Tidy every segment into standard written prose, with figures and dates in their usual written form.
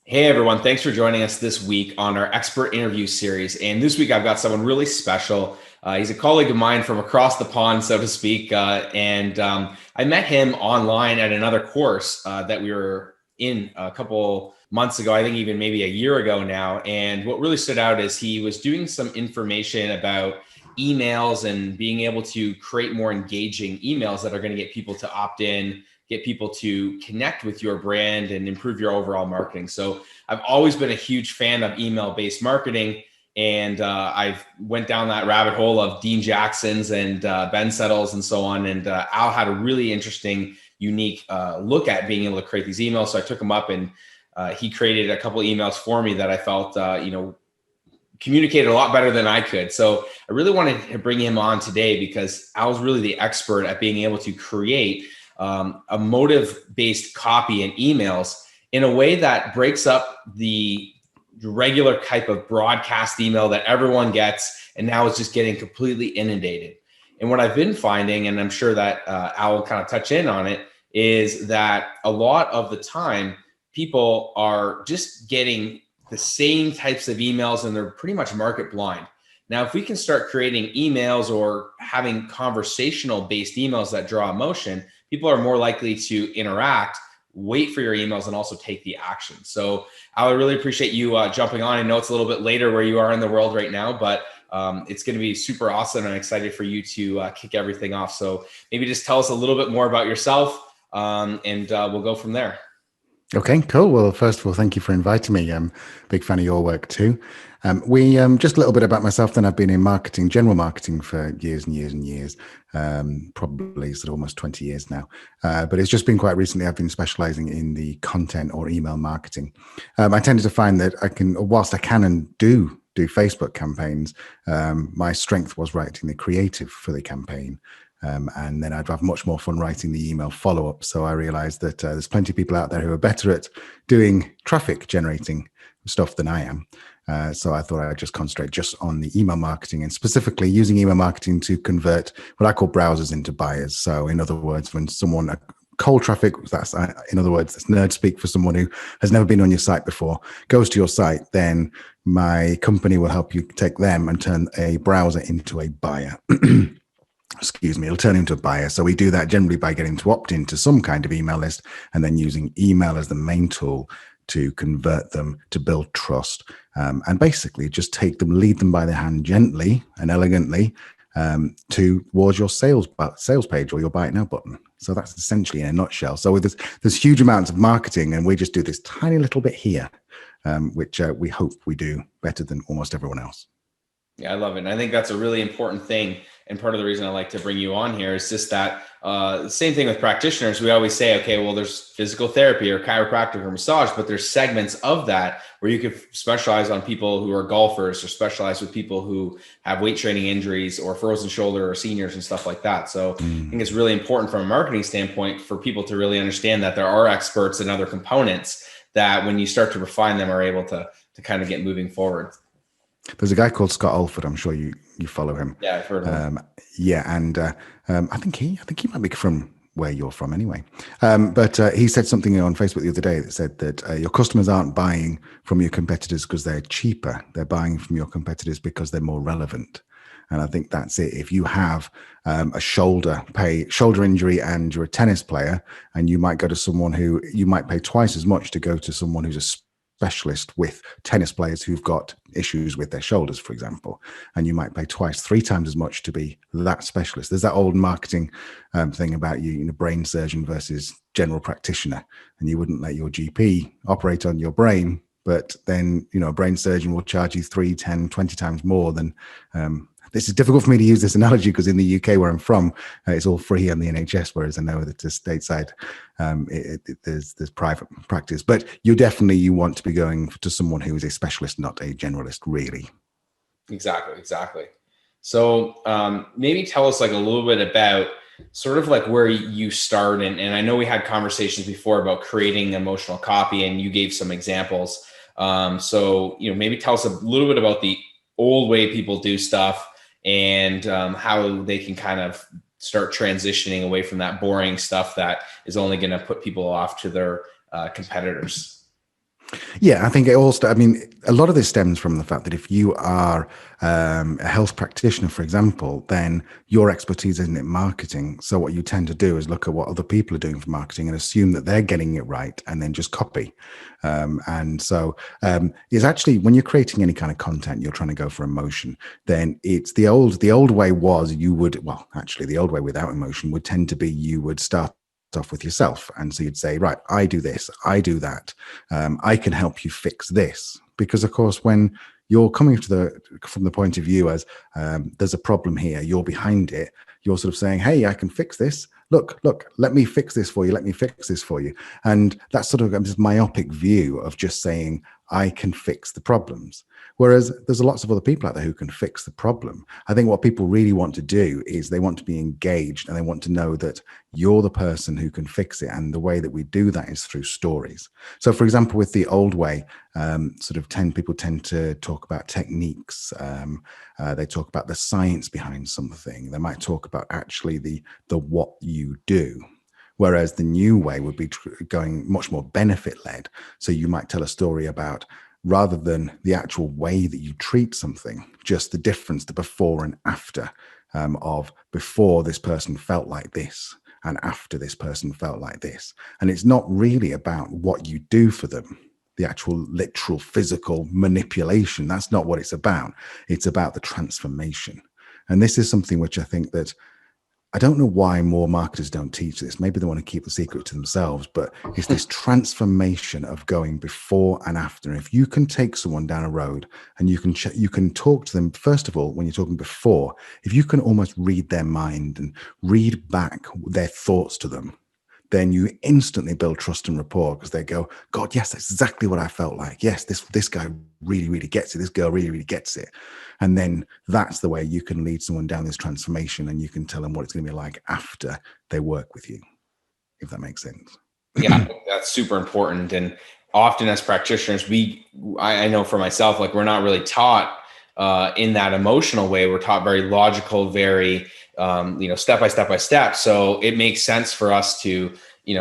Hey everyone, thanks for joining us this week on our expert interview series. And this week I've got someone really special. He's a colleague of mine from across the pond, so to speak. I met him online at another course that we were in a couple months ago, I think even maybe a year ago now. And what really stood out is he was doing some information about emails and being able to create more engaging emails that are going to get people to opt in, get people to connect with your brand and improve your overall marketing. So I've always been a huge fan of email-based marketing. And I've went down that rabbit hole of Dean Jackson's and Ben Settles and so on. And Al had a really interesting, unique look at being able to create these emails. So I took him up and he created a couple of emails for me that I felt, communicated a lot better than I could. So I really wanted to bring him on today because Al's really the expert at being able to create a motive-based copy and emails in a way that breaks up the regular type of broadcast email that everyone gets and now is just getting completely inundated. And what I've been finding, and I'm sure that Al will kind of touch in on it, is that a lot of the time people are just getting the same types of emails and they're pretty much market blind. Now, if we can start creating emails or having conversational based emails that draw emotion, people are more likely to interact, wait for your emails, and also take the action. So I really appreciate you jumping on. I know it's a little bit later where you are in the world right now, but it's going to be super awesome. And I'm excited for you to kick everything off. So maybe just tell us a little bit more about yourself and we'll go from there. Okay, cool. Well, first of all, thank you for inviting me. I'm a big fan of your work too. Just a little bit about myself. Then I've been in marketing, general marketing for years and years and years, probably sort of almost 20 years now. But it's just been quite recently I've been specializing in the content or email marketing. I tended to find that whilst I can and do Facebook campaigns, my strength was writing the creative for the campaign. And then I'd have much more fun writing the email follow-up. So I realized that there's plenty of people out there who are better at doing traffic generating stuff than I am. So I thought I'd just concentrate just on the email marketing and specifically using email marketing to convert what I call browsers into buyers. So in other words, when someone cold traffic, that's nerd speak for someone who has never been on your site before, goes to your site, then my company will help you take them and turn a browser into a buyer. It'll turn into a buyer. So we do that generally by getting to opt into some kind of email list and then using email as the main tool to convert them, to build trust, and basically just lead them by the hand gently and elegantly towards your sales page or your buy it now button. So that's essentially in a nutshell. So there's huge amounts of marketing and we just do this tiny little bit here, which we hope we do better than almost everyone else. Yeah, I love it. And I think that's a really important thing. And part of the reason I like to bring you on here is just that the same thing with practitioners. We always say, okay, well, there's physical therapy or chiropractic or massage, but there's segments of that where you could specialize on people who are golfers or specialize with people who have weight training injuries or frozen shoulder or seniors and stuff like that. So I think it's really important from a marketing standpoint for people to really understand that there are experts and other components that when you start to refine them are able to kind of get moving forward. There's a guy called Scott Alford. I'm sure you follow him. Yeah, I've heard of him. I think he might be from where you're from anyway. But he said something on Facebook the other day that said that your customers aren't buying from your competitors because they're cheaper. They're buying from your competitors because they're more relevant. And I think that's it. If you have a shoulder injury and you're a tennis player, and you might go to someone who you might pay twice as much to go to someone who's a specialist with tennis players who've got issues with their shoulders, for example, and you might pay twice, 3 times as much to be that specialist. There's that old marketing thing about brain surgeon versus general practitioner, and you wouldn't let your GP operate on your brain, but then a brain surgeon will charge you 3, 10, 20 times more than this is difficult for me to use this analogy because in the UK where I'm from, it's all free on the NHS, whereas I know that the stateside, there's private practice. But you want to be going to someone who is a specialist, not a generalist, really. Exactly. So maybe tell us like a little bit about sort of like where you start. And I know we had conversations before about creating emotional copy and you gave some examples. So maybe tell us a little bit about the old way people do stuff and how they can kind of start transitioning away from that boring stuff that is only going to put people off to their competitors? Yeah, I think it also, I mean, a lot of this stems from the fact that if you are a health practitioner, for example, then your expertise isn't in marketing. So what you tend to do is look at what other people are doing for marketing and assume that they're getting it right and then just copy. And so it's actually, when you're creating any kind of content, you're trying to go for emotion, then it's the old way was you would, well, actually the old way without emotion would tend to be you would start off with yourself. And so you'd say, right, I do this, I do that. I can help you fix this. Because of course, when you're coming from the point of view as there's a problem here, you're behind it, you're sort of saying, hey, I can fix this. Look, let me fix this for you. Let me fix this for you. And that's sort of this myopic view of just saying, I can fix the problems. Whereas there's lots of other people out there who can fix the problem. I think what people really want to do is they want to be engaged and they want to know that you're the person who can fix it. And the way that we do that is through stories. So for example, with the old way, people tend to talk about techniques. They talk about the science behind something. They might talk about actually the what you do. Whereas the new way would be going much more benefit led. So you might tell a story about, rather than the actual way that you treat something, just the difference, the before and after of before this person felt like this and after this person felt like this. And it's not really about what you do for them, the actual literal physical manipulation. That's not what it's about. It's about the transformation. And this is something which I think that I don't know why more marketers don't teach this. Maybe they want to keep the secret to themselves, but it's this transformation of going before and after. If you can take someone down a road and you can talk to them, first of all, when you're talking before, if you can almost read their mind and read back their thoughts to them, then you instantly build trust and rapport, because they go, God, yes, that's exactly what I felt like. Yes, this guy really, really gets it. This girl really, really gets it. And then that's the way you can lead someone down this transformation, and you can tell them what it's going to be like after they work with you, if that makes sense. Yeah, that's super important. And often as practitioners, I know for myself, like we're not really taught in that emotional way. We're taught very logical, very, step by step by step. So it makes sense for us to,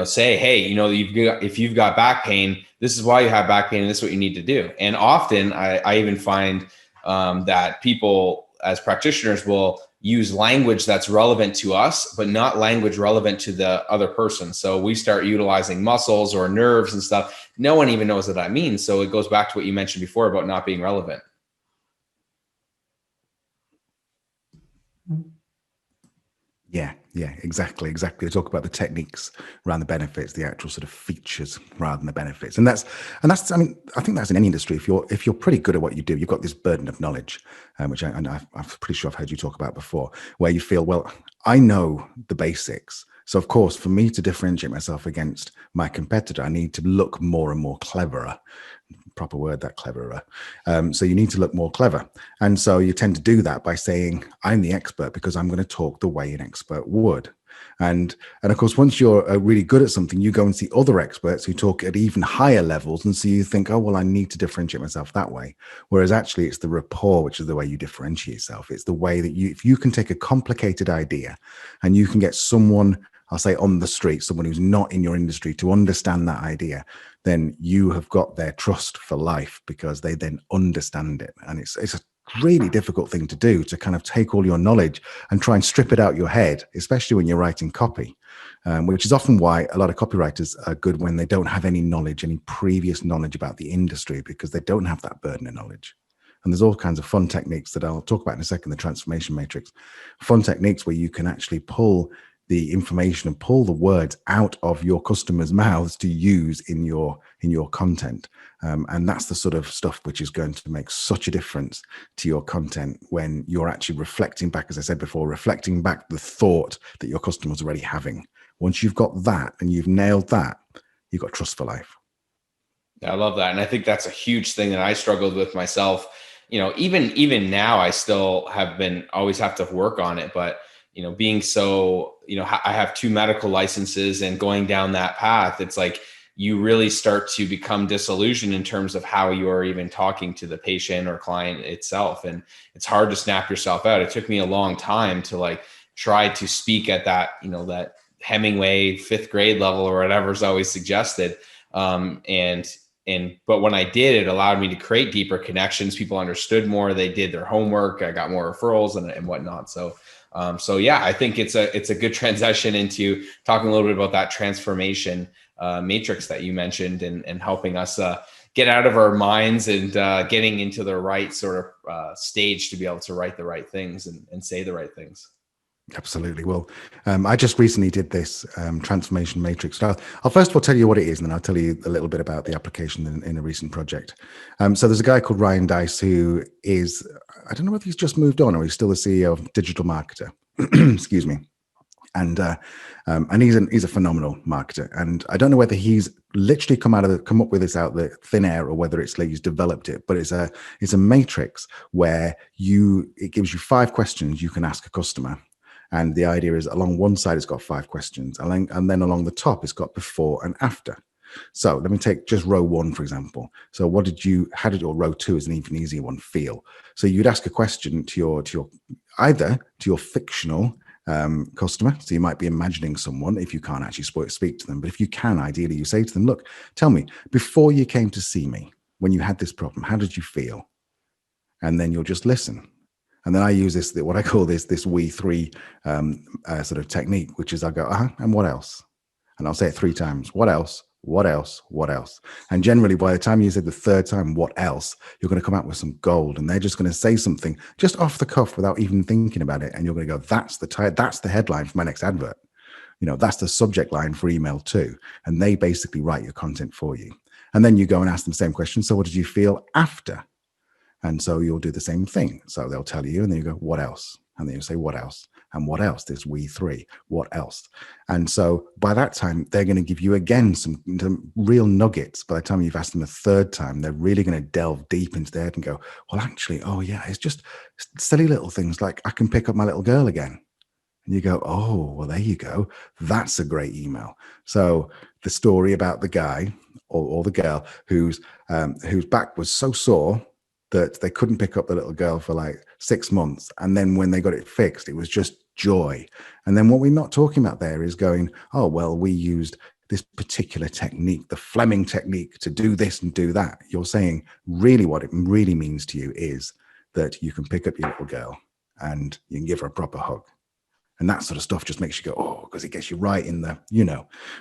say, hey, if you've got back pain, this is why you have back pain and this is what you need to do. And often I even find that people as practitioners will use language that's relevant to us, but not language relevant to the other person. So we start utilizing muscles or nerves and stuff. No one even knows what that means. So it goes back to what you mentioned before about not being relevant. Yeah, exactly. They talk about the techniques around the benefits, the actual sort of features rather than the benefits. And that's, I mean, I think that's in any industry. If you're pretty good at what you do, you've got this burden of knowledge, which I'm pretty sure I've heard you talk about before, where you feel, well, I know the basics. So of course, for me to differentiate myself against my competitor, I need to look more and more cleverer. Proper word, that cleverer. So you need to look more clever. And so you tend to do that by saying, I'm the expert because I'm going to talk the way an expert would. And of course, once you're really good at something, you go and see other experts who talk at even higher levels. And so you think, oh, well, I need to differentiate myself that way. Whereas actually it's the rapport, which is the way you differentiate yourself. It's the way that if you can take a complicated idea and you can get someone, I'll say on the street, someone who's not in your industry to understand that idea, then you have got their trust for life, because they then understand it. And it's a really difficult thing to do, to kind of take all your knowledge and try and strip it out your head, especially when you're writing copy, which is often why a lot of copywriters are good when they don't have any previous knowledge about the industry, because they don't have that burden of knowledge. And there's all kinds of fun techniques that I'll talk about in a second, the transformation matrix, fun techniques where you can actually pull the information and pull the words out of your customers' mouths to use in your content. And that's the sort of stuff which is going to make such a difference to your content when you're actually reflecting back, as I said before, reflecting back the thought that your customer's already having. Once you've got that and you've nailed that, you've got trust for life. I love that. And I think that's a huge thing that I struggled with myself. Even now, I still always have to work on it, but being so, I have 2 medical licenses, and going down that path, it's like you really start to become disillusioned in terms of how you are even talking to the patient or client itself. And it's hard to snap yourself out. It took me a long time to tried to speak at that, that Hemingway 5th grade level or whatever is always suggested. But when I did, it allowed me to create deeper connections. People understood more. They did their homework. I got more referrals and whatnot. So yeah, I think it's a good transition into talking a little bit about that transformation matrix that you mentioned, and helping us get out of our minds and getting into the right sort of stage to be able to write the right things and say the right things. Absolutely. Well, I just recently did this transformation matrix. I'll first of all tell you what it is, and then I'll tell you a little bit about the application in a recent project. So there's a guy called Ryan Dice who is, I don't know whether he's just moved on or he's still the CEO of Digital Marketer. Excuse me. And he's a phenomenal marketer. And I don't know whether he's literally come up with this out the thin air or whether it's like he's developed it. But it's a matrix where it gives you 5 questions you can ask a customer. And the idea is along one side, it's got 5 questions. And then along the top, it's got before and after. So let me take just row 1, for example. So how did your row 2 is an even easier one feel? So you'd ask a question to your fictional customer. So you might be imagining someone if you can't actually speak to them. But if you can, ideally, you say to them, look, tell me, before you came to see me, when you had this problem, how did you feel? And then you'll just listen. And then I use what I call this we 3 sort of technique, which is I go, and what else? And I'll say it 3 times. What else? What else? What else? And generally, by the time you say the 3rd time, what else, you're going to come out with some gold. And they're just going to say something just off the cuff without even thinking about it. And you're going to go, that's the headline for my next advert. That's the subject line for email 2. And they basically write your content for you. And then you go and ask them the same question. So what did you feel after? And so you'll do the same thing. So they'll tell you, and then you go, what else? And then you say, what else? And what else? There's we 3. What else? And so by that time, they're going to give you again some real nuggets. By the time you've asked them a 3rd time, they're really going to delve deep into their head and go, well, actually, oh yeah, it's just silly little things like I can pick up my little girl again. And you go, oh, well, there you go. That's a great email. So the story about the guy or the girl whose back was so sore that they couldn't pick up the little girl for like 6 months. And then when they got it fixed, it was just joy. And then what we're not talking about there is going, oh, well, we used this particular technique, the Fleming technique, to do this and do that. You're saying really what it really means to you is that you can pick up your little girl and you can give her a proper hug. And that sort of stuff just makes you go, oh, because it gets you right in the,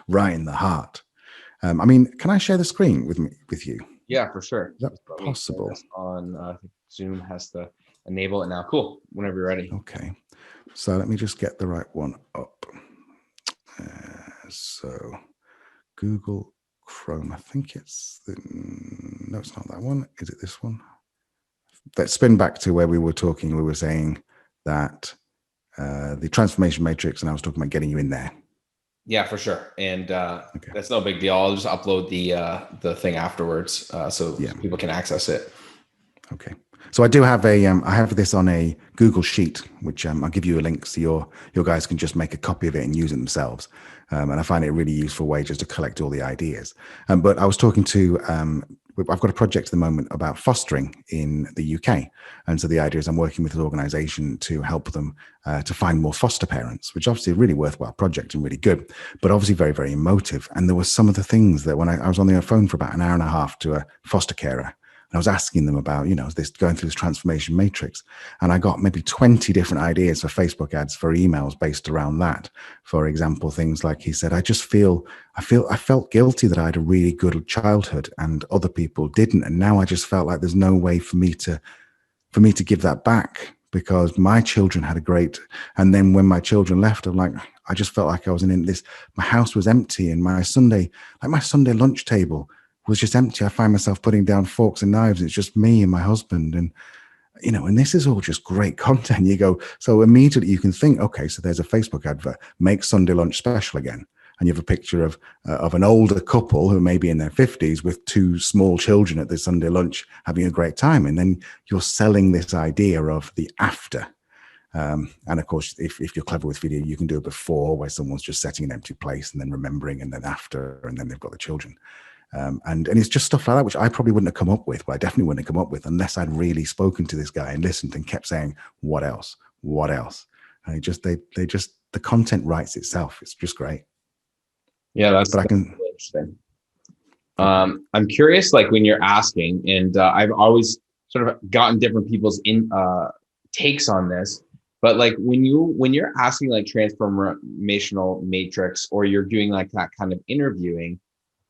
right in the heart. I mean, can I share the screen with you? Yeah, for sure. Is that possible? I think Zoom has to enable it now. Cool. Whenever you're ready. Okay. So let me just get the right one up. So Google Chrome, I think no, it's not that one. Is it this one? Let's spin back to where we were talking. We were saying that the transformation matrix, and I was talking about getting you in there. Yeah, for sure. And okay. That's no big deal. I'll just upload the thing afterwards so people can access it. Okay. So I do have I have this on a Google Sheet, which I'll give you a link so your guys can just make a copy of it and use it themselves. And I find it a really useful way just to collect all the ideas. But I was talking to, I've got a project at the moment about fostering in the UK. And so the idea is I'm working with an organization to help them to find more foster parents, which obviously is a really worthwhile project and really good, but obviously very, very emotive. And there were some of the things that when I was on the phone for about an hour and a half to a foster carer, and I was asking them about, going through this transformation matrix. And I got maybe 20 different ideas for Facebook ads for emails based around that. For example, things like he said, I felt guilty that I had a really good childhood and other people didn't. And now I just felt like there's no way for me to give that back because my children had a great, and then when my children left, I just felt like I was in this, my house was empty and my Sunday lunch table was just empty. I find myself putting down forks and knives. It's just me and my husband. And, and this is all just great content. You go, so immediately you can think, okay, so there's a Facebook advert, make Sunday lunch special again. And you have a picture of an older couple who may be in their 50s with 2 small children at the Sunday lunch having a great time. And then you're selling this idea of the after. And of course, if you're clever with video, you can do a before where someone's just setting an empty place and then remembering, and then after, and then they've got the children. And it's just stuff like that, which I probably wouldn't have come up with, but I definitely wouldn't have come up with unless I'd really spoken to this guy and listened and kept saying, what else? What else? And the content writes itself. It's just great. Yeah, But I that's can, really interesting. I'm curious, like when you're asking, and I've always sort of gotten different people's takes on this, but like when you're asking like transformational matrix, or you're doing like that kind of interviewing,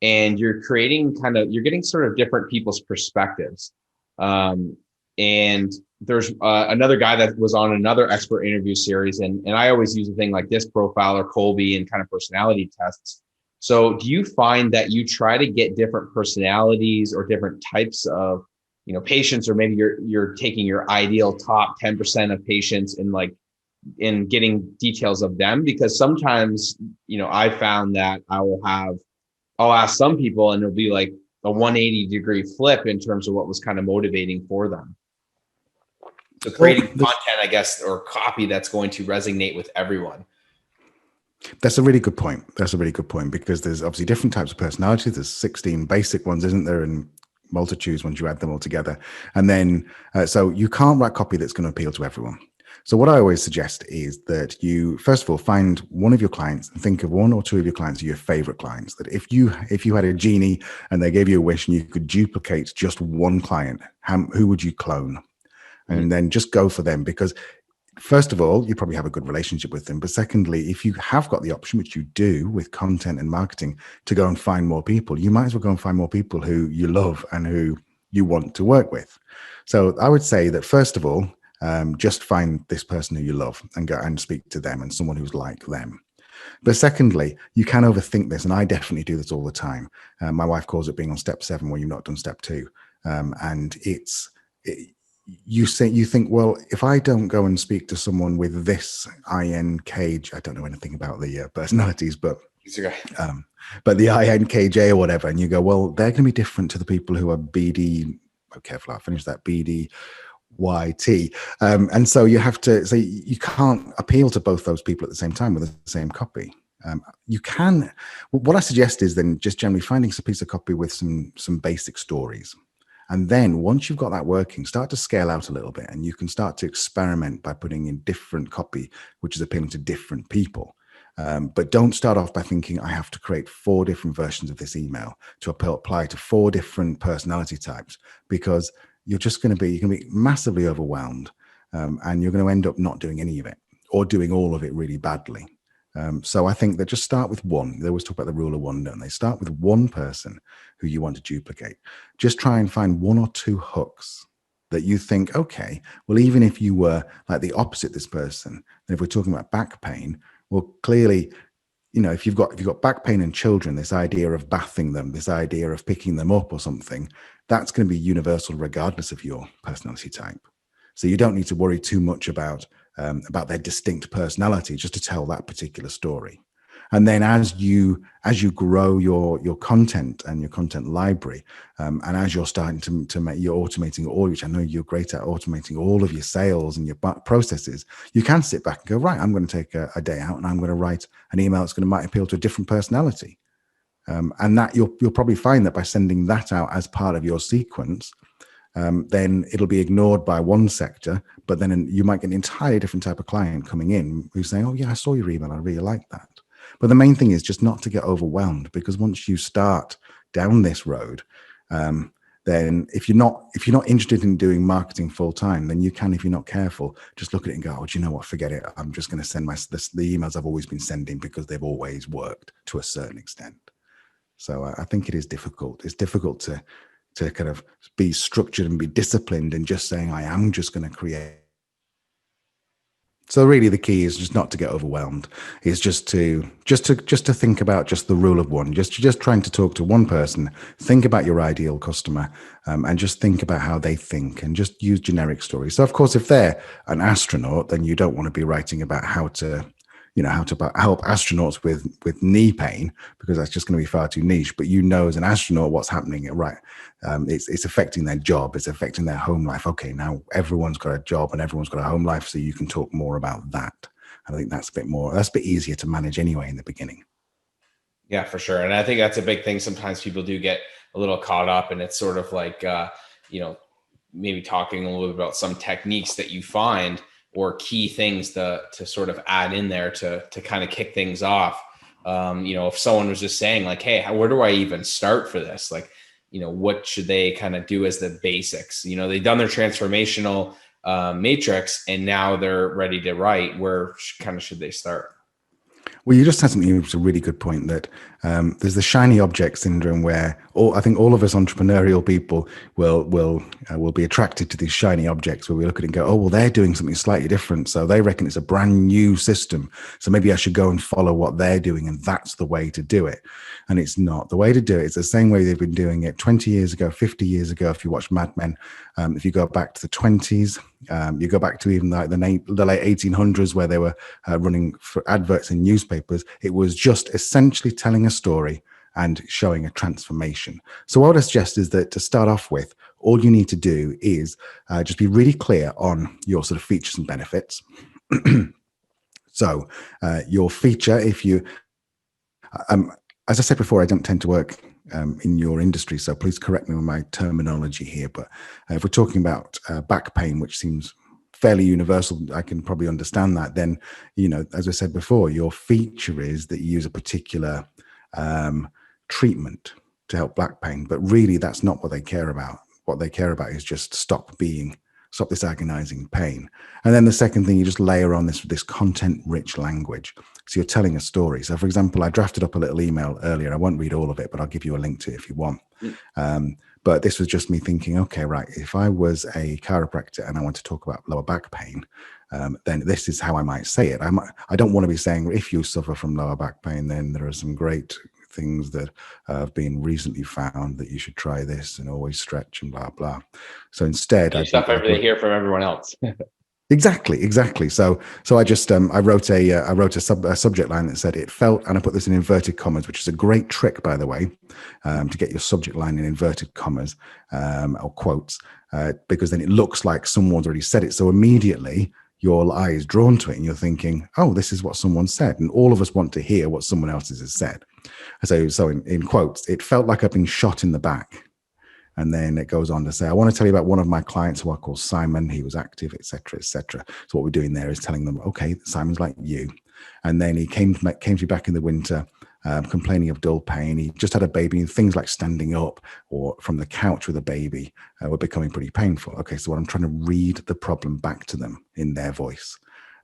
and you're getting sort of different people's perspectives. And there's another guy that was on another expert interview series, and I always use a thing like this profile or Colby and kind of personality tests. So do you find that you try to get different personalities or different types of, patients, or maybe you're taking your ideal top 10% of patients and like in getting details of them? Because sometimes, I found that I'll ask some people and it'll be like a 180-degree flip in terms of what was kind of motivating for them. So well, creating content, I guess, or copy that's going to resonate with everyone. that's a really good point. That's a really good point, because there's obviously different types of personalities. There's 16 basic ones, isn't there? And multitudes once you add them all together. And then, so you can't write copy that's going to appeal to everyone. So what I always suggest is that you, first of all, find one of your clients and think of one or two of your clients, your favorite clients, that if you had a genie and they gave you a wish and you could duplicate just one client, who would you clone? And then just go for them, because first of all, you probably have a good relationship with them. But secondly, if you have got the option, which you do with content and marketing, to go and find more people, you might as well go and find more people who you love and who you want to work with. So I would say that first of all, just find this person who you love and go and speak to them, and someone who's like them. But secondly, you can overthink this, and I definitely do this all the time. My wife calls it being on step 7 where you've not done step 2, and you think, well, if I don't go and speak to someone with this INKJ, I don't know anything about the personalities, but the INKJ or whatever, and you go, well, they're going to be different to the people who are BD. Oh, careful, I'll finish that. BDYT. And so you have to say you can't appeal to both those people at the same time with the same copy. You can. What I suggest is then just generally finding a piece of copy with some basic stories. And then once you've got that working, start to scale out a little bit, and you can start to experiment by putting in different copy, which is appealing to different people. But don't start off by thinking, I have to create 4 different versions of this email to apply to 4 different personality types, because you're going to be massively overwhelmed, and you're going to end up not doing any of it, or doing all of it really badly. So I think that just start with one. They always talk about the rule of one, don't they? Start with one person who you want to duplicate. Just try and find 1 or 2 hooks that you think, okay, well, even if you were like the opposite this person, then if we're talking about back pain, well, clearly, if you've got back pain in children, this idea of bathing them, this idea of picking them up or something, that's going to be universal regardless of your personality type. So you don't need to worry too much about their distinct personality, just to tell that particular story. And then as you grow your content and your content library, and as you're starting to make, you're automating all, which I know you're great at automating all of your sales and your processes, you can sit back and go, right, I'm going to take a day out and I'm going to write an email that's going to might appeal to a different personality. And that you'll probably find that by sending that out as part of your sequence, then it'll be ignored by one sector, but then you might get an entirely different type of client coming in who's saying, oh yeah, I saw your email, I really like that. But the main thing is just not to get overwhelmed, because once you start down this road, then if you're not interested in doing marketing full time, then you can, if you're not careful, just look at it and go, oh, do you know what, forget it, I'm just going to send the emails I've always been sending, because they've always worked to a certain extent. So I think it is difficult. It's difficult to kind of be structured and be disciplined and just saying, I am just going to create. So really the key is just not to get overwhelmed. It's just to think about just the rule of one, just trying to talk to one person, think about your ideal customer, and just think about how they think, and just use generic stories. So of course, if they're an astronaut, then you don't want to be writing about how to help astronauts with knee pain, because that's just going to be far too niche. But as an astronaut, what's happening, right? It's affecting their job. It's affecting their home life. Okay, now everyone's got a job and everyone's got a home life, so you can talk more about that. I think that's a bit easier to manage anyway in the beginning. Yeah, for sure. And I think that's a big thing. Sometimes people do get a little caught up, and it's sort of like, maybe talking a little bit about some techniques that you find, key things to sort of add in there to kind of kick things off. If someone was just saying like, hey, where do I even start for this? Like, what should they kind of do as the basics? They've done their transformational matrix and now they're ready to write. Where kind of should they start? Well, you just had something. It was a really good point that there's the shiny object syndrome, where I think all of us entrepreneurial people will be attracted to these shiny objects, where we look at it and go, oh, well, they're doing something slightly different, so they reckon it's a brand new system, so maybe I should go and follow what they're doing, and that's the way to do it. And it's not the way to do it. It's the same way they've been doing it 20 years ago, 50 years ago. If you watch Mad Men, if you go back to the 20s, you go back to even like the late 1800s, where they were running for adverts in newspapers. It was just essentially telling a story and showing a transformation. So what I suggest is that to start off with, all you need to do is just be really clear on your sort of features and benefits. So your feature, if you, as I said before, I don't tend to work in your industry, so please correct me with my terminology here. But if we're talking about back pain, which seems fairly universal, I can probably understand that. Then, as I said before, your feature is that you use a particular treatment to help back pain, but really that's not what they care about. What they care about is just stop this agonizing pain. And then the second thing, you just layer on this content-rich language. So you're telling a story. So for example, I drafted up a little email earlier. I won't read all of it, but I'll give you a link to it if you want. But this was just me thinking, okay, right, if I was a chiropractor and I want to talk about lower back pain, then this is how I might say it. I don't want to be saying, if you suffer from lower back pain, then there are some great things that have been recently found that you should try this and always stretch and blah, blah. So instead, I hear from everyone else. Exactly. So I just I wrote a subject line that said it felt, and I put this in inverted commas, which is a great trick, by the way, to get your subject line in inverted commas or quotes, because then it looks like someone's already said it. So immediately your eye is drawn to it, and you're thinking, oh, this is what someone said, and all of us want to hear what someone else has said. So in quotes, it felt like I've been shot in the back. And then it goes on to say, I want to tell you about one of my clients who I call Simon. He was active, etc., etc. So what we're doing there is telling them, okay, Simon's like you. And then he came to me back in the winter, complaining of dull pain. He just had a baby, and things like standing up or from the couch with a baby were becoming pretty painful. Okay, so what I'm trying to read the problem back to them in their voice.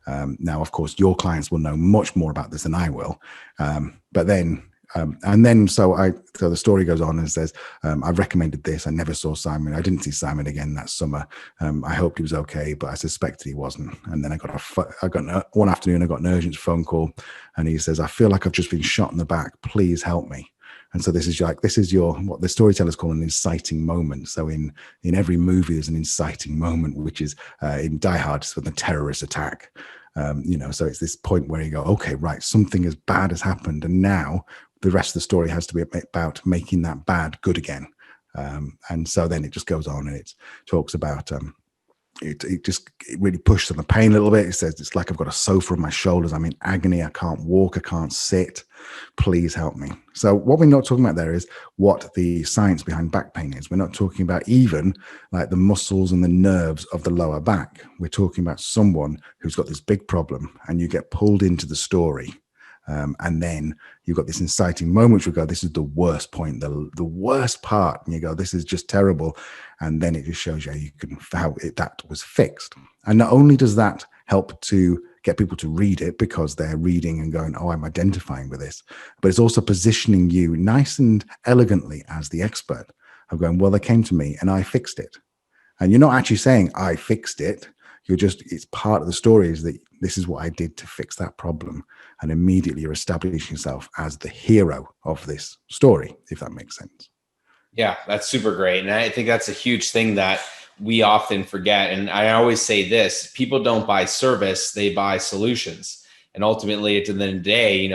Now, of course, your clients will know much more about this than I will. But then so the story goes on and says, I recommended this. I never saw Simon. I didn't see Simon again that summer. I hoped he was okay, but I suspected he wasn't. And then one afternoon, I got an urgent phone call, and he says, I feel like I've just been shot in the back. Please help me. And so this is what the storytellers call an inciting moment. So in every movie, there's an inciting moment, which is in Die Hard, it's when the terrorist attack. So it's this point where you go, okay, right, something as bad has happened, and now the rest of the story has to be about making that bad good again. And so then it just goes on, and it talks about it really pushed on the pain a little bit. It says, it's like I've got a sofa on my shoulders. I'm in agony. I can't walk. I can't sit. Please help me. So what we're not talking about there is what the science behind back pain is. We're not talking about even like the muscles and the nerves of the lower back. We're talking about someone who's got this big problem, and you get pulled into the story. And then you've got this inciting moment, which we go, this is the worst point, the worst part. And you go, this is just terrible. And then it just shows you how that was fixed. And not only does that help to get people to read it because they're reading and going, oh, I'm identifying with this, but it's also positioning you nice and elegantly as the expert of going, well, they came to me and I fixed it. And you're not actually saying I fixed it. It's part of the story is that this is what I did to fix that problem. And immediately you're establishing yourself as the hero of this story, if that makes sense. Yeah, that's super great. And I think that's a huge thing that we often forget. And I always say this, people don't buy service, they buy solutions. And ultimately, at the end of the day,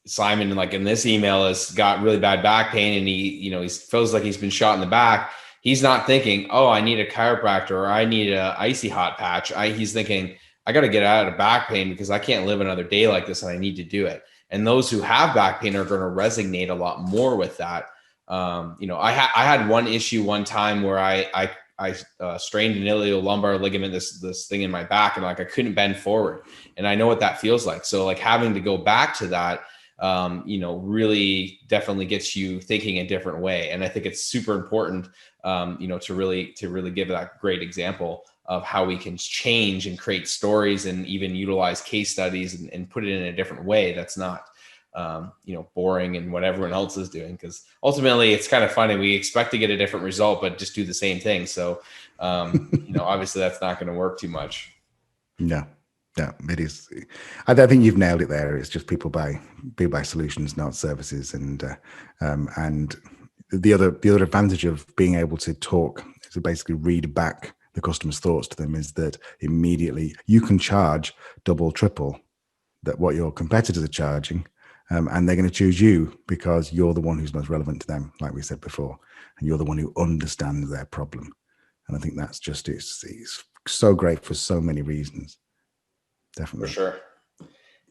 Simon, like in this email, has got really bad back pain, and he feels like he's been shot in the back. He's not thinking, oh, I need a chiropractor or I need a icy hot patch. He's thinking, I got to get out of back pain because I can't live another day like this, and I need to do it. And those who have back pain are going to resonate a lot more with that. I had one issue one time where I I strained an iliolumbar ligament, this thing in my back, and like I couldn't bend forward, and I know what that feels like. So like having to go back to that, really definitely gets you thinking a different way. And I think it's super important, to really give that great example of how we can change and create stories and even utilize case studies and put it in a different way that's not boring and what everyone else is doing, because ultimately it's kind of funny, we expect to get a different result but just do the same thing. So obviously that's not going to work too much. No, it is. I think you've nailed it there. It's just people buy solutions, not services. And the other advantage of being able to talk, to basically read back the customer's thoughts to them, is that immediately you can charge double, triple that what your competitors are charging. And they're going to choose you because you're the one who's most relevant to them, like we said before, and you're the one who understands their problem. And I think that's just, it's so great for so many reasons. Definitely. For sure.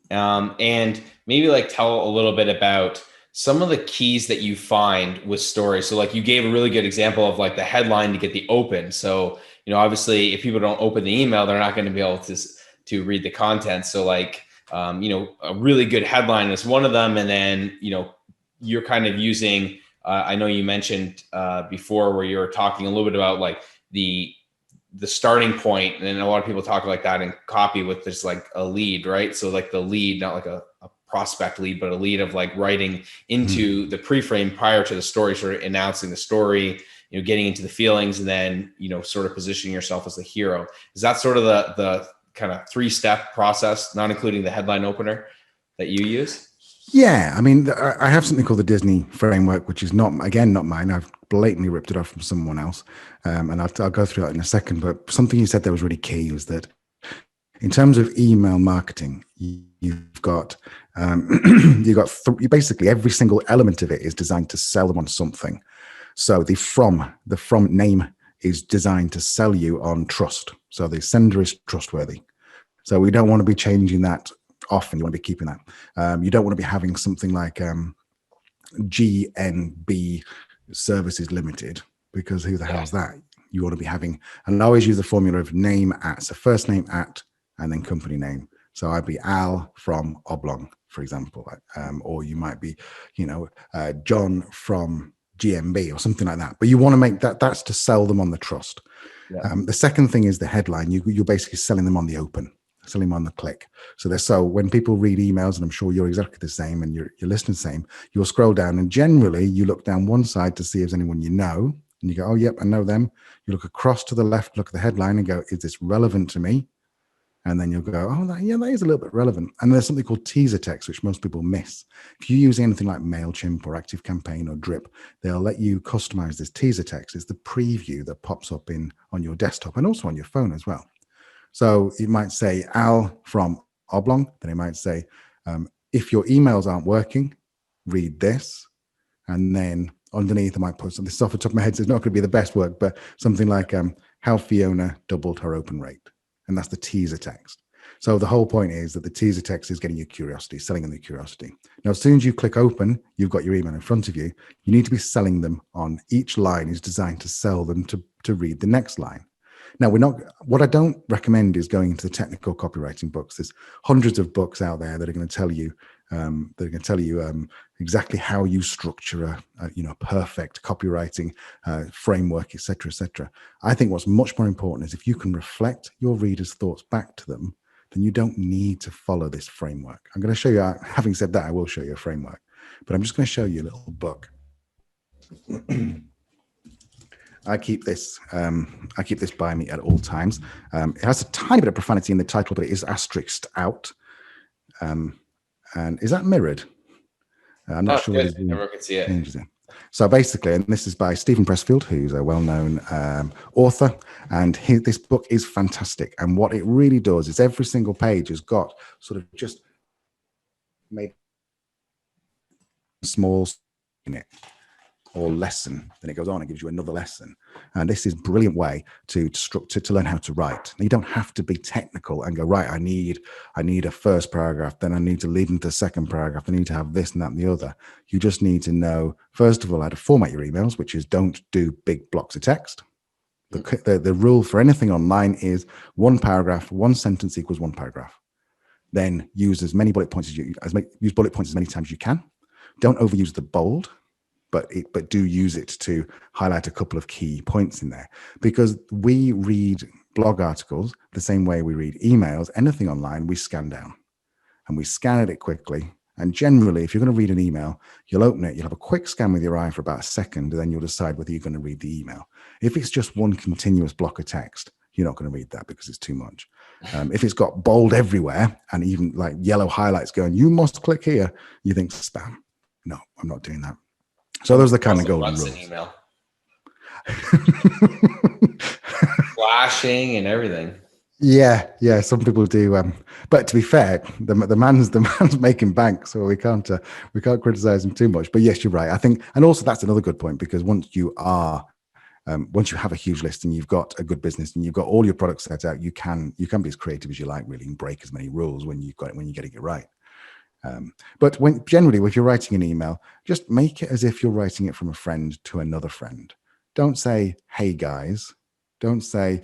And maybe like tell a little bit about some of the keys that you find with stories. So like you gave a really good example of like the headline to get the open. So, obviously if people don't open the email, they're not going to be able to read the content. So like, a really good headline is one of them. And then, you're kind of using, I know you mentioned before where you were talking a little bit about like the starting point, and a lot of people talk like that in copy with this like a lead, right? So like the lead, not like a prospect lead, but a lead of like writing into the pre-frame prior to the story, sort of announcing the story, getting into the feelings, and then, sort of positioning yourself as the hero. Is that sort of the kind of 3-step process, not including the headline opener, that you use? Yeah, I mean, I have something called the Disney framework, which is not mine. I've blatantly ripped it off from someone else, and I'll go through that in a second. But something you said that was really key is that in terms of email marketing, you've got basically every single element of it is designed to sell them on something. So the from name is designed to sell you on trust. So the sender is trustworthy. So we don't want to be changing that often. You want to be keeping that. You don't want to be having something like GNB Services Limited, because who the hell's that? You want to be having, and I always use the formula of name at, so first name at, and then company name. So I'd be Al from Oblong, for example, or you might be, John from GMB or something like that. But you want to make that's to sell them on the trust. Yeah. The second thing is the headline. You're basically selling them on the open, selling them on the click. So when people read emails, and I'm sure you're exactly the same, and you're listening the same, you'll scroll down, and generally you look down one side to see if there's anyone you know, and you go, oh, yep, I know them. You look across to the left, look at the headline and go, is this relevant to me? And then you'll go, oh, that is a little bit relevant. And there's something called teaser text, which most people miss. If you use anything like MailChimp or ActiveCampaign or Drip, they'll let you customize this teaser text. It's the preview that pops up on your desktop and also on your phone as well. So it might say Al from Oblong, then it might say, if your emails aren't working, read this. And then underneath, I might put something, this off the top of my head, so it's not going to be the best work, but something like how Fiona doubled her open rate. And that's the teaser text. So the whole point is that the teaser text is getting your curiosity, selling them the curiosity. Now, as soon as you click open, you've got your email in front of you. You need to be selling them on each line is designed to sell them to read the next line. Now, what I don't recommend is going into the technical copywriting books. There's hundreds of books out there that are going to tell you exactly how you structure a perfect copywriting framework, etc., etc. I think what's much more important is if you can reflect your readers' thoughts back to them, then you don't need to follow this framework. I'm going to show you. Having said that, I will show you a framework, but I'm just going to show you a little book. I keep this by me at all times. It has a tiny bit of profanity in the title, but it is asterisked out. And is that mirrored? I'm not sure. Everyone can see it. So basically, and this is by Stephen Pressfield, who's a well-known author, and this book is fantastic. And what it really does is every single page has got sort of just made small in it, or lesson. Then it goes on and gives you another lesson. And this is a brilliant way to learn how to write. Now, you don't have to be technical and go, right, I need a first paragraph, then I need to lead into the second paragraph, I need to have this and that and the other. You just need to know, first of all, how to format your emails, which is don't do big blocks of text. The rule for anything online is one paragraph, one sentence equals one paragraph. Then use as many bullet points use bullet points as many times as you can. Don't overuse the bold, but do use it to highlight a couple of key points in there, because we read blog articles the same way we read emails. Anything online, we scan down and we scan it quickly. And generally, if you're going to read an email, you'll open it, you'll have a quick scan with your eye for about a second, and then you'll decide whether you're going to read the email. If it's just one continuous block of text, you're not going to read that because it's too much. If it's got bold everywhere and even like yellow highlights going, you must click here, you think spam. No, I'm not doing that. So those are the kind of golden rules. Email. Flashing and everything. Yeah. Some people do, but to be fair, the man's making bank, so we can't criticize him too much. But yes, you're right. I think, and also that's another good point, because once you have a huge list and you've got a good business and you've got all your products set out, you can be as creative as you like, really, and break as many rules when you're getting it right. But generally, if you're writing an email, just make it as if you're writing it from a friend to another friend. Don't say, "Hey guys." Don't say,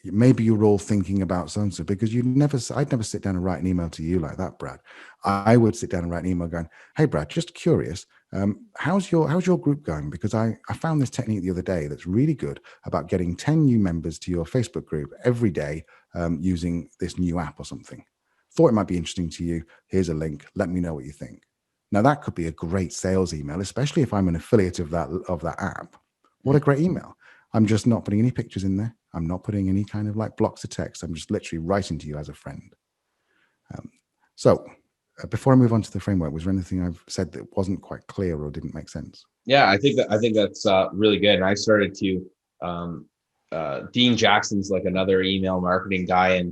maybe you're all thinking about so-and-so, because I'd never sit down and write an email to you like that, Brad. I would sit down and write an email going, "Hey, Brad, just curious, how's your group going? Because I found this technique the other day that's really good about getting 10 new members to your Facebook group every day using this new app or something. Thought it might be interesting to you. Here's a link. Let me know what you think." Now, that could be a great sales email, especially if I'm an affiliate of that app. What a great email. I'm just not putting any pictures in there. I'm not putting any kind of like blocks of text. I'm just literally writing to you as a friend. So before I move on to the framework, was there anything I've said that wasn't quite clear or didn't make sense? Yeah, I think that's really good. And I started to Dean Jackson's like another email marketing guy,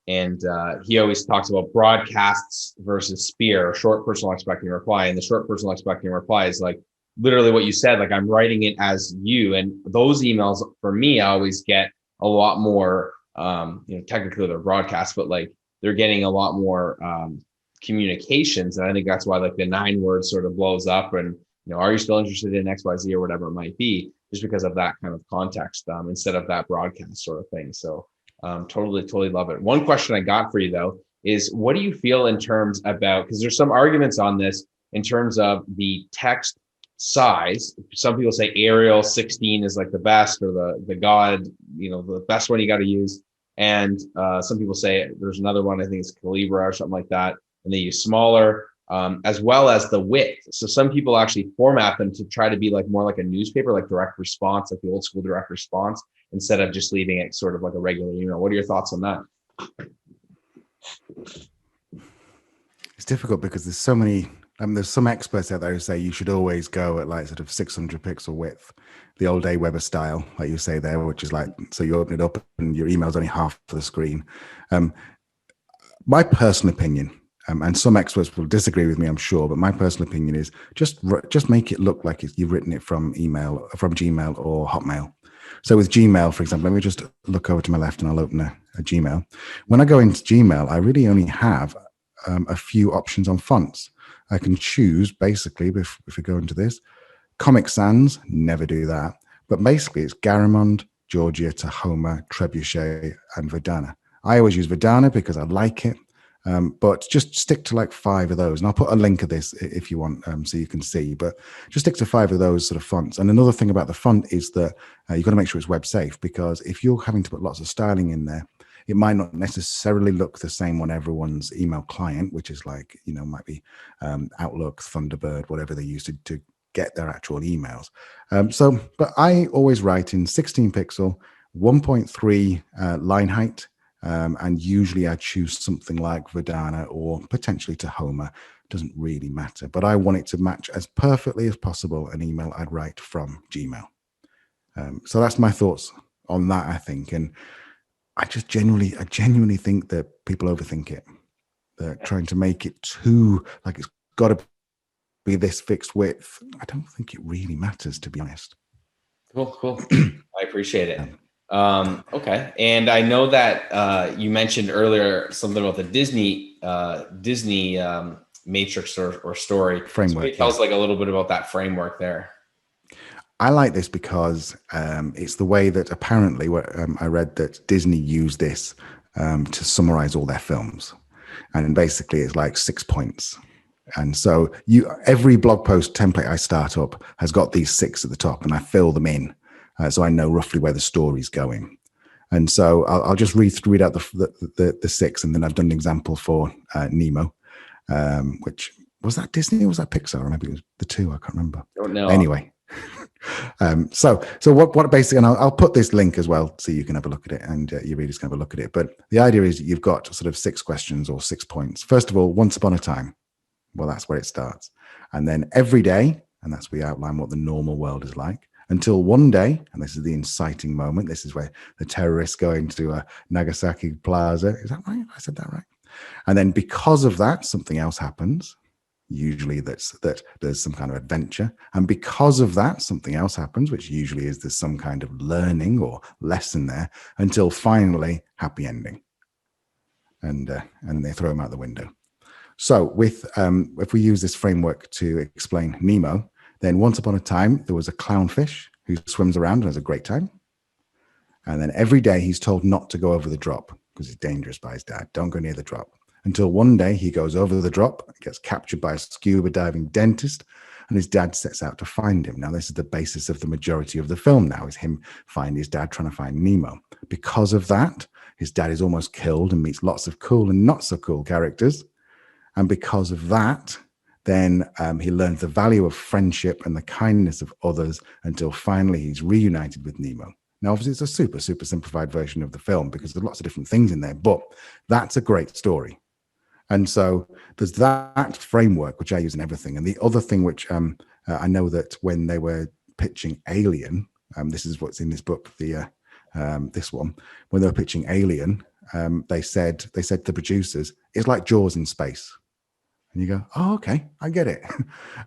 and he always talks about broadcasts versus spear, short personal expecting reply. And the short personal expecting reply is like literally what you said, like I'm writing it as you. And those emails for me, I always get a lot more, technically they're broadcasts, but like they're getting a lot more communications. And I think that's why like the 9 words sort of blows up, and, are you still interested in XYZ or whatever it might be, just because of that kind of context instead of that broadcast sort of thing. So totally love it. One question I got for you though is, what do you feel in terms about, because there's some arguments on this in terms of the text size. Some people say Arial 16 is like the best, or the God, the best one you got to use. And some people say there's another one, I think it's Calibra or something like that, and they use smaller, as well as the width. So some people actually format them to try to be like more like a newspaper, like direct response, like the old school direct response, instead of just leaving it sort of like a regular email. What are your thoughts on that? It's difficult because there's so many. There's some experts out there who say you should always go at like sort of 600 pixel width, the old Aweber style, like you say there, which is like, so you open it up and your email's only half of the screen. My personal opinion, and some experts will disagree with me, I'm sure, but my personal opinion is just make it look like you've written it from Gmail or Hotmail. So with Gmail, for example, let me just look over to my left and I'll open a Gmail. When I go into Gmail, I really only have a few options on fonts. I can choose, basically, if we go into this, Comic Sans, never do that. But basically, it's Garamond, Georgia, Tahoma, Trebuchet, and Verdana. I always use Verdana because I like it, but just stick to like 5 of those. And I'll put a link of this if you want, so you can see. But just stick to 5 of those sort of fonts. And another thing about the font is that you've got to make sure it's web safe, because if you're having to put lots of styling in there, it might not necessarily look the same on everyone's email client, which is like, might be Outlook, Thunderbird, whatever they use to get their actual emails. But I always write in 16 pixel, 1.3 line height, and usually I choose something like Verdana or potentially Tahoma. Doesn't really matter, but I want it to match as perfectly as possible an email I'd write from Gmail. So that's my thoughts on that, I think. And I genuinely think that people overthink it. They're trying to make it too, like it's got to be this fixed width. I don't think it really matters, to be honest. Cool. I appreciate it. Okay. And I know that you mentioned earlier something about the Disney matrix or story. Framework. So tell us like a little bit about that framework there. I like this because it's the way that apparently I read that Disney used this to summarize all their films. And basically it's like 6 points. And so every blog post template I start up has got these 6 at the top, and I fill them in. So I know roughly where the story's going. And so I'll just read out the 6, and then I've done an example for Nemo, which was that Disney or was that Pixar? Or maybe it was the 2. I can't remember. Don't know. Anyway, so what basically, and I'll put this link as well so you can have a look at it, and your readers can have a look at it. But the idea is you've got sort of 6 questions or 6 points. First of all, once upon a time. Well, that's where it starts. And then every day, and that's where we outline what the normal world is like, until one day, and this is the inciting moment. This is where the terrorists go into Nagasaki Plaza. Is that right? I said that right. And then because of that, something else happens. Usually that there's some kind of adventure. And because of that, something else happens, which usually is there's some kind of learning or lesson there, until finally happy ending. And they throw him out the window. So if we use this framework to explain Nemo, then once upon a time, there was a clownfish who swims around and has a great time. And then every day he's told not to go over the drop because it's dangerous by his dad. Don't go near the drop. Until one day he goes over the drop, gets captured by a scuba diving dentist, and his dad sets out to find him. Now, this is the basis of the majority of the film now, is him finding his dad trying to find Nemo. Because of that, his dad is almost killed and meets lots of cool and not so cool characters. And because of that, then he learns the value of friendship and the kindness of others until finally he's reunited with Nemo. Now, obviously, it's a super, super simplified version of the film because there's lots of different things in there, but that's a great story. And so there's that framework, which I use in everything. And the other thing, which I know that when they were pitching Alien, this is what's in this book, this one, when they were pitching Alien, they said to the producers, it's like Jaws in space. And you go, oh, okay, I get it.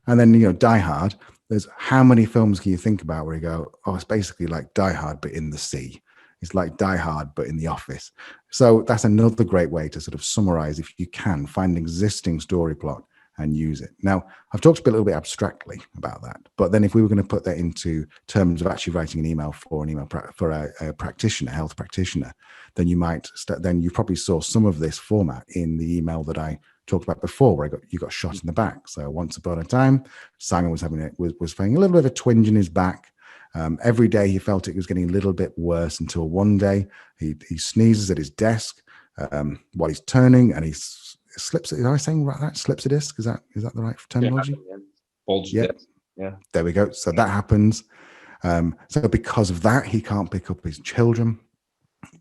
And then, Die Hard, there's how many films can you think about where you go, oh, it's basically like Die Hard, but in the sea. It's like Die Hard, but in the office. So that's another great way to sort of summarize, if you can, find an existing story plot and use it. Now, I've talked a little bit abstractly about that, but then if we were going to put that into terms of actually writing an email for a practitioner, health practitioner, then you might then you probably saw some of this format in the email that I talked about before, where you got shot in the back. So once upon a time, Simon was feeling a little bit of a twinge in his back. Every day he felt it was getting a little bit worse until one day he sneezes at his desk while he's turning, and he slips. Am I saying right? That slips a disc. Is that the right terminology? Yeah. Bulge disc. Yeah. There we go. So that happens. So because of that, he can't pick up his children.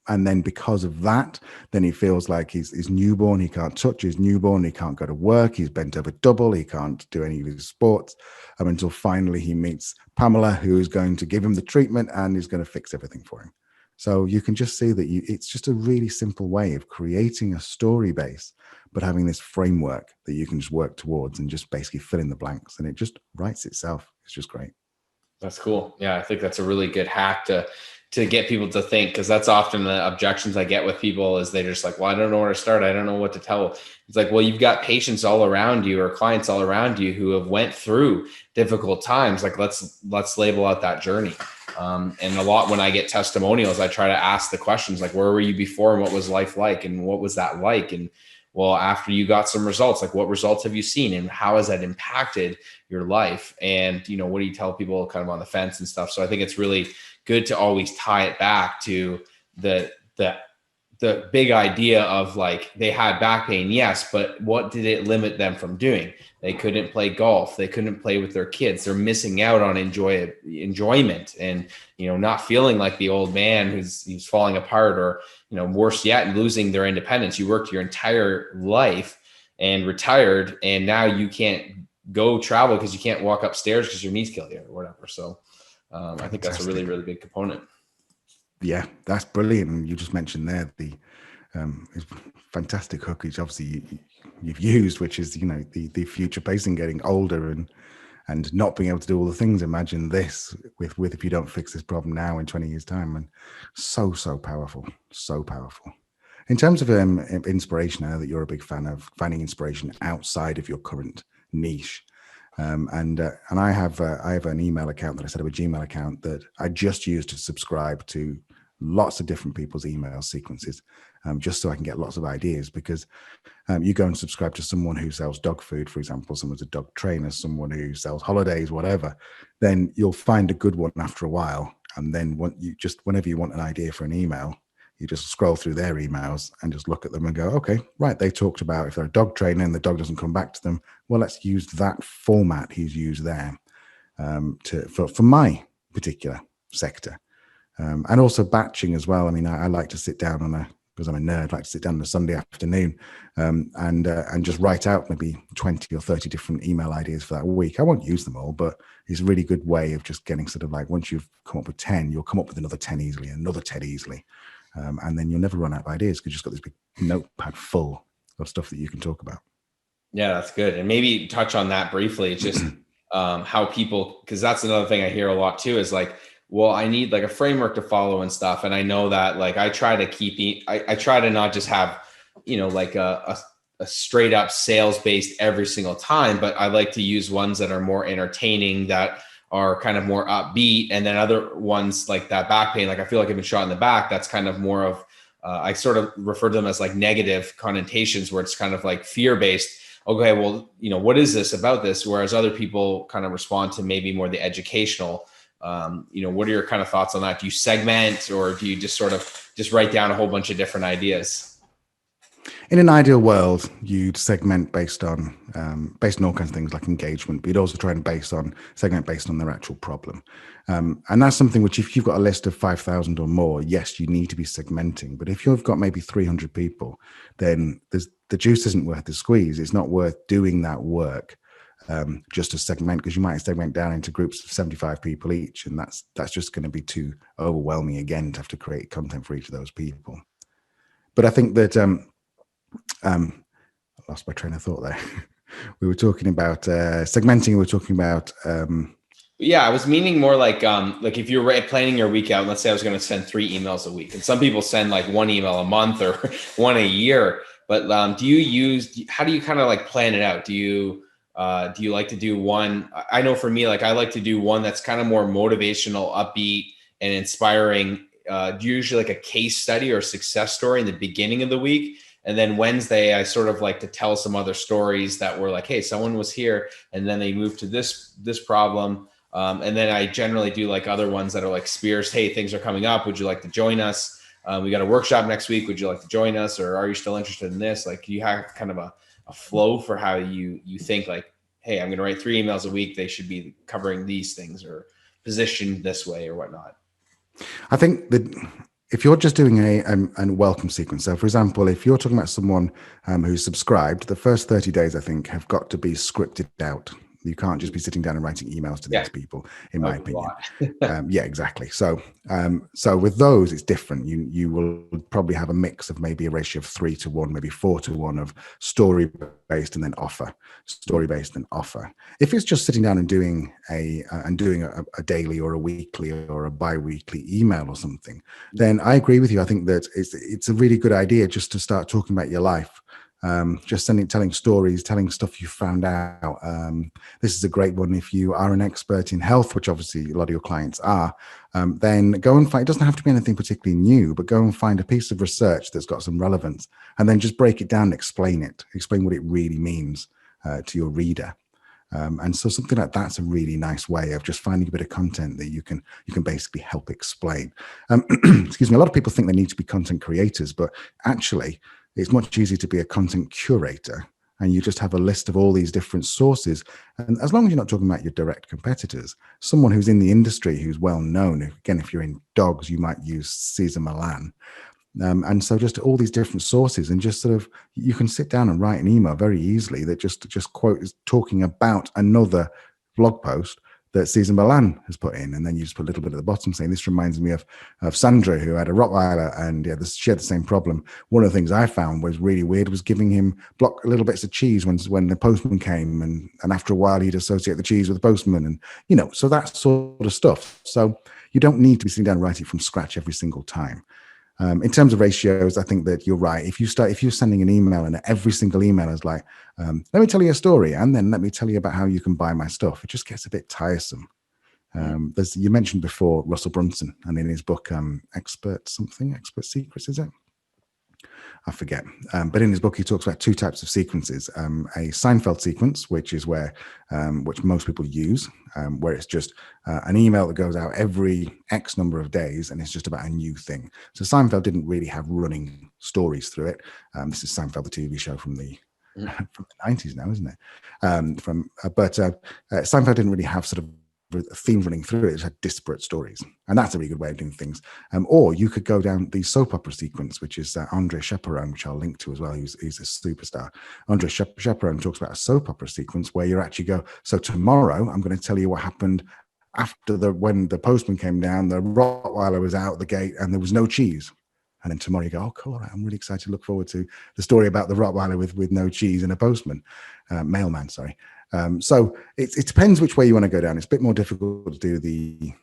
And then because of that, then he feels like he's newborn. He can't touch his newborn. He can't go to work. He's bent over double. He can't do any of his sports until finally he meets Pamela, who is going to give him the treatment and is going to fix everything for him. So you can just see that it's just a really simple way of creating a story base, but having this framework that you can just work towards and just basically fill in the blanks, and it just writes itself. It's just great. That's cool. Yeah, I think that's a really good hack to get people to think, because that's often the objections I get with people is they're just like, well, I don't know where to start. I don't know what to tell. It's like, well, you've got patients all around you or clients all around you who have went through difficult times. Like let's label out that journey. And a lot, when I get testimonials, I try to ask the questions like, where were you before and what was life like? And what was that like? And well, after you got some results, like what results have you seen and how has that impacted your life? And, what do you tell people kind of on the fence and stuff? So I think it's really good to always tie it back to the big idea of like, they had back pain. Yes. But what did it limit them from doing? They couldn't play golf. They couldn't play with their kids. They're missing out on enjoyment and, not feeling like the old man who's falling apart, or, worse yet, losing their independence. You worked your entire life and retired, and now you can't go travel because you can't walk upstairs because your knees kill you or whatever. So I think that's a really, really big component. Yeah, that's brilliant. And you just mentioned there the fantastic hook, which obviously you've used, which is the future pacing, getting older and not being able to do all the things. Imagine this with if you don't fix this problem now in 20 years time. And so powerful, so powerful. In terms of inspiration, I know that you're a big fan of finding inspiration outside of your current niche. And I have an email account that I set up, a Gmail account that I just use to subscribe to lots of different people's email sequences, just so I can get lots of ideas. Because you go and subscribe to someone who sells dog food, for example, someone's a dog trainer, someone who sells holidays, whatever, then you'll find a good one after a while. And then whenever you want an idea for an email, you just scroll through their emails and just look at them and go, okay, right, they talked about if they're a dog trainer and the dog doesn't come back to them, well, let's use that format he's used there for my particular sector. And also batching as well. I mean, I like to sit down because I'm a nerd, like to sit down on a Sunday afternoon and just write out maybe 20 or 30 different email ideas for that week. I won't use them all, but it's a really good way of just getting sort of like, once you've come up with 10, you'll come up with another 10 easily, another 10 easily. And then you'll never run out of ideas because you've just got this big notepad full of stuff that you can talk about. Yeah, that's good. And maybe touch on that briefly. It's just how people, because that's another thing I hear a lot too, is like, well, I need like a framework to follow and stuff. And I know that like I try to I try to not just have, like a straight up sales based every single time, but I like to use ones that are more entertaining, that are kind of more upbeat. And then other ones like that back pain, like I feel like I've been shot in the back. That's kind of more of, I sort of refer to them as like negative connotations, where it's kind of like fear based. Okay, well, what is this about this? Whereas other people kind of respond to maybe more the educational. What are your kind of thoughts on that? Do you segment, or do you just sort of just write down a whole bunch of different ideas? In an ideal world, you'd segment based on all kinds of things like engagement, but you'd also try and segment based on their actual problem. And that's something which, if you've got a list of 5,000 or more, yes, you need to be segmenting. But if you've got maybe 300 people, then the juice isn't worth the squeeze. It's not worth doing that work just to segment, because you might segment down into groups of 75 people each, and that's just going to be too overwhelming again to have to create content for each of those people. But I think that I lost my train of thought there. We were talking about segmenting. We were talking about yeah, I was meaning more like if you're planning your week out, let's say I was going to send 3 emails a week, and some people send like 1 email a month or 1 a year. But how do you kind of like plan it out? Do you like to do one? I know for me, like I like to do one that's kind of more motivational, upbeat, and inspiring. Usually like a case study or success story in the beginning of the week. And then Wednesday, I sort of like to tell some other stories that were like, hey, someone was here and then they moved to this problem. And then I generally do like other ones that are like spears. Hey, things are coming up. Would you like to join us? We got a workshop next week. Would you like to join us? Or are you still interested in this? Like, you have kind of a flow for how you think like, hey, I'm going to write 3 emails a week. They should be covering these things or positioned this way or whatnot. I think that if you're just doing a welcome sequence, so for example, if you're talking about someone who's subscribed, the first 30 days, I think, have got to be scripted out. You can't just be sitting down and writing emails to these people, in my opinion. Yeah, exactly. So with those, it's different. You will probably have a mix of maybe a ratio of 3 to 1, maybe 4 to 1 of story based and then offer, story based and offer. If it's just sitting down and doing a daily or a weekly or a bi-weekly email or something, then I agree with you. I think that it's a really good idea just to start talking about your life. Just telling stories, telling stuff you found out. This is a great one. If you are an expert in health, which obviously a lot of your clients are, then go and find, it doesn't have to be anything particularly new, but go and find a piece of research that's got some relevance, and then just break it down and explain what it really means to your reader. And so something like that's a really nice way of just finding a bit of content that you can basically help explain. Excuse me. A lot of people think they need to be content creators, but actually, it's much easier to be a content curator, and you just have a list of all these different sources. And as long as you're not talking about your direct competitors, someone who's in the industry, who's well known, again, if you're in dogs, you might use Cesar Millan. And so just all these different sources, and just sort of, you can sit down and write an email very easily that just quote is talking about another blog post that Cesar Millan has put in, and then you just put a little bit at the bottom saying, this reminds me of Sandra, who had a Rottweiler, and she had the same problem. One of the things I found was really weird was giving him little bits of cheese when the postman came, and after a while he'd associate the cheese with the postman, and so that sort of stuff. So you don't need to be sitting down and writing from scratch every single time. In terms of ratios, I think that you're right. If you're sending an email and every single email is like, let me tell you a story, and then let me tell you about how you can buy my stuff, it just gets a bit tiresome. You mentioned before Russell Brunson, and in his book, Expert Secrets, is it? I forget. But in his book, he talks about two types of sequences. A Seinfeld sequence, which is which most people use, where it's just an email that goes out every X number of days, and it's just about a new thing. So Seinfeld didn't really have running stories through it. This is Seinfeld, the TV show from the from the 90s now, isn't it? But Seinfeld didn't really have sort of a theme running through it. It had disparate stories, and that's a really good way of doing things. Or you could go down the soap opera sequence, which is Andre Chaperon, which I'll link to as well. He's a superstar. Andre Chaperon talks about a soap opera sequence where you actually go, so tomorrow I'm going to tell you what happened after when the postman came down, the Rottweiler was out the gate and there was no cheese. And then tomorrow you go, oh, cool, all right, I'm really excited to look forward to the story about the Rottweiler with no cheese and a postman, mailman, sorry. So it depends which way you want to go down. It's a bit more difficult to do the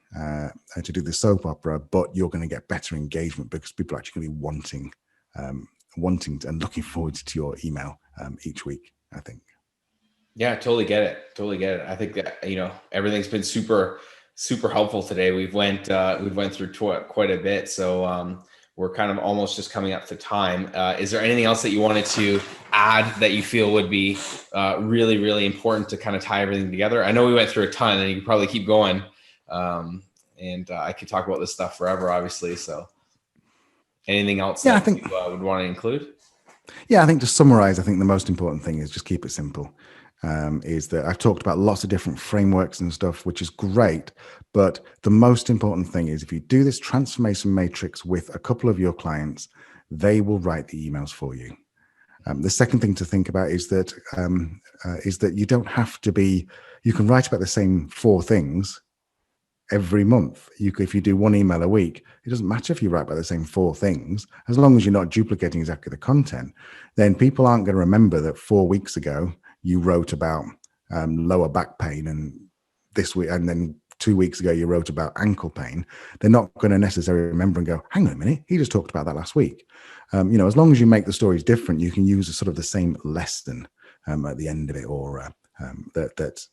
soap opera, but you're going to get better engagement because people are actually going to be wanting and looking forward to your email each week, I think. Yeah, totally get it. I think that, everything's been super helpful today. We've went through quite a bit. So we're kind of almost just coming up to time. Is there anything else that you wanted to add that you feel would be really, really important to kind of tie everything together? I know we went through a ton and you could probably keep going. And I could talk about this stuff forever, obviously. So anything else that you would want to include? Yeah, I think to summarize, I think the most important thing is just keep it simple. Is that I've talked about lots of different frameworks and stuff, which is great. But the most important thing is if you do this transformation matrix with a couple of your clients, they will write the emails for you. The second thing to think about is that you don't have to you can write about the same 4 things every month. If you do 1 email a week, it doesn't matter if you write about the same 4 things, as long as you're not duplicating exactly the content, then people aren't going to remember that 4 weeks ago you wrote about lower back pain, and this week, and then 2 weeks ago you wrote about ankle pain. They're not going to necessarily remember and go, hang on a minute, he just talked about that last week. As long as you make the stories different, you can use a sort of the same lesson at the end of it, or that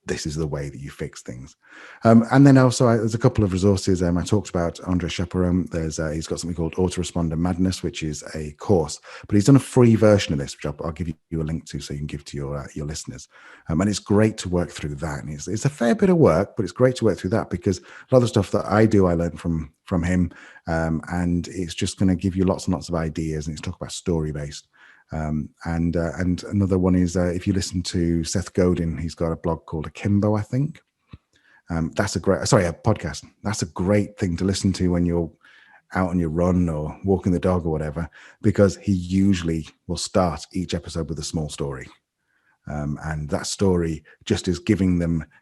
this is the way that you fix things. And then also there's a couple of resources. I talked about Andre Chaperon. He's got something called Autoresponder Madness, which is a course, but he's done a free version of this, which I'll give you a link to so you can give to your listeners. And it's great to work through that. And it's a fair bit of work, but it's great to work through that because a lot of the stuff that I do, I learned from him. And it's just going to give you lots and lots of ideas. And it's talk about story-based. And another one is if you listen to Seth Godin, he's got a blog called Akimbo, I think. That's a podcast. That's a great thing to listen to when you're out on your run or walking the dog or whatever, because he usually will start each episode with a small story. And that story just is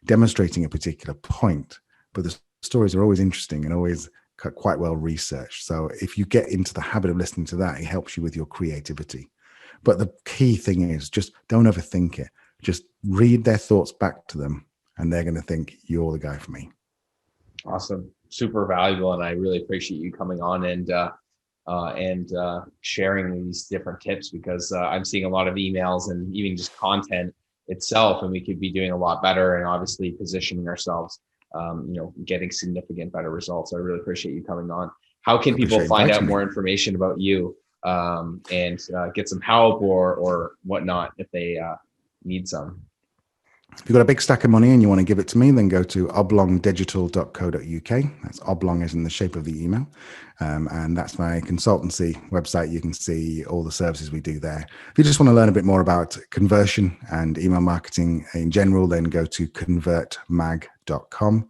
demonstrating a particular point, but the stories are always interesting and always quite well researched. So if you get into the habit of listening to that, it helps you with your creativity. But the key thing is just don't overthink it. Just read their thoughts back to them, and they're going to think you're the guy for me. Awesome. Super valuable. And I really appreciate you coming on and sharing these different tips, because I'm seeing a lot of emails and even just content itself, and we could be doing a lot better and obviously positioning ourselves, getting significant better results. I really appreciate you coming on. How can people find out more information about you? And get some help or whatnot if they need some? If you've got a big stack of money and you want to give it to me, then go to oblongdigital.co.uk. That's oblong as in the shape of the email. And that's my consultancy website. You can see all the services we do there. If you just want to learn a bit more about conversion and email marketing in general, then go to convertmag.com.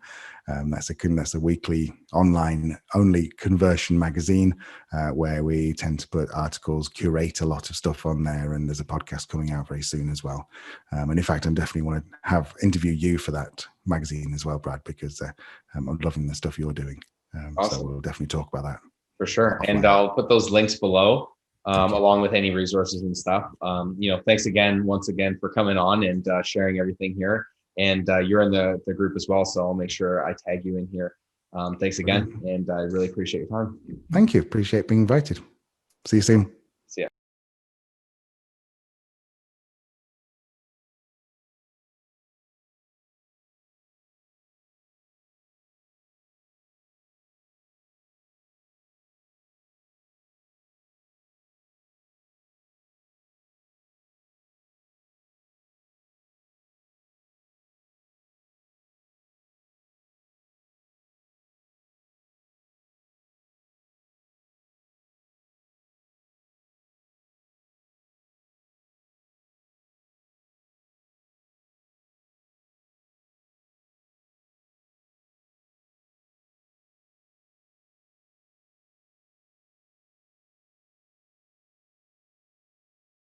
That's a weekly online only conversion magazine where we tend to put articles, curate a lot of stuff on there, and there's a podcast coming out very soon as well. And in fact, I definitely want to interview you for that magazine as well, Brad, because I'm loving the stuff you're doing. Awesome. So we'll definitely talk about that. For sure. And I'll put those links below along with any resources and stuff. Thanks once again for coming on and sharing everything here. And you're in the group as well, so I'll make sure I tag you in here Thanks again. Brilliant. And I really appreciate your time. Thank you. Appreciate being invited. See you soon.